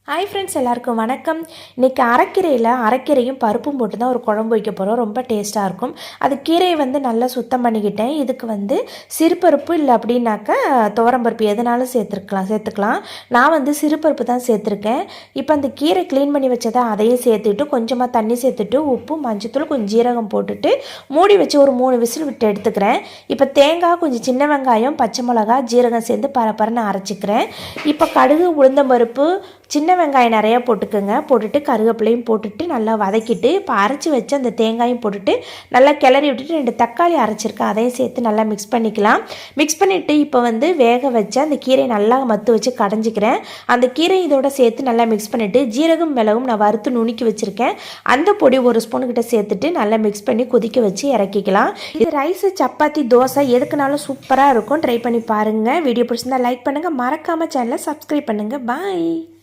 Hi friends, எல்லாருக்கும் வணக்கம். இன்றைக்கி அரைக்கீரையும் பருப்பும் போட்டு தான் ஒரு குழம்பு வைக்க போகிறோம். ரொம்ப டேஸ்ட்டாக இருக்கும். அது கீரையை நல்லா சுத்தம் பண்ணிக்கிட்டேன். இதுக்கு சிறுபருப்பு இல்லை அப்படின்னாக்கா துவரம்பருப்பு எதுனாலும் சேர்த்துக்கலாம். நான் சிறுபருப்பு தான் சேர்த்துருக்கேன். இப்போ அந்த கீரை க்ளீன் பண்ணி வச்சதை அதையும் சேர்த்துட்டு கொஞ்சமாக தண்ணி சேர்த்துட்டு உப்பு, மஞ்சத்தூள், கொஞ்சம் ஜீரகம் போட்டுட்டு மூடி வச்சு ஒரு 3 விசில் விட்டு எடுத்துக்கிறேன். இப்போ தேங்காய், கொஞ்சம் சின்ன வெங்காயம், பச்சை மிளகா, ஜீரகம் சேர்ந்து பரப்பரன்னு அரைச்சிக்கிறேன். இப்போ கடுகு, உளுந்தம்பருப்பு, சின்ன வெங்காயம் நிறையா போட்டுட்டு கருவேப்பிலையும் போட்டுட்டு நல்லா வதக்கிட்டு இப்போ அரைச்சி வச்சு அந்த தேங்காயும் போட்டுட்டு நல்லா கிளறி விட்டுட்டு 2 தக்காளி அரைச்சிருக்கேன், அதையும் சேர்த்து நல்லா மிக்ஸ் பண்ணிக்கலாம். மிக்ஸ் பண்ணிவிட்டு இப்போ வேக வச்சு அந்த கீரையை நல்லா மத்து வச்சு கடைஞ்சிக்கிறேன். அந்த கீரை இதோட சேர்த்து நல்லா மிக்ஸ் பண்ணிவிட்டு ஜீரகம், மிளகும் நான் வறுத்து நுணுக்கி வச்சுருக்கேன், அந்த பொடி 1 ஸ்பூன் கிட்ட சேர்த்துட்டு நல்லா மிக்ஸ் பண்ணி கொதிக்க வச்சு இறக்கிக்கலாம். இது ரைஸு, சப்பாத்தி, தோசை எதுக்குனாலும் சூப்பராக இருக்கும். ட்ரை பண்ணி பாருங்கள். வீடியோ பிடிச்சிருந்தா லைக் பண்ணுங்கள், மறக்காமல் சேனலை சப்ஸ்கிரைப் பண்ணுங்கள். பாய்.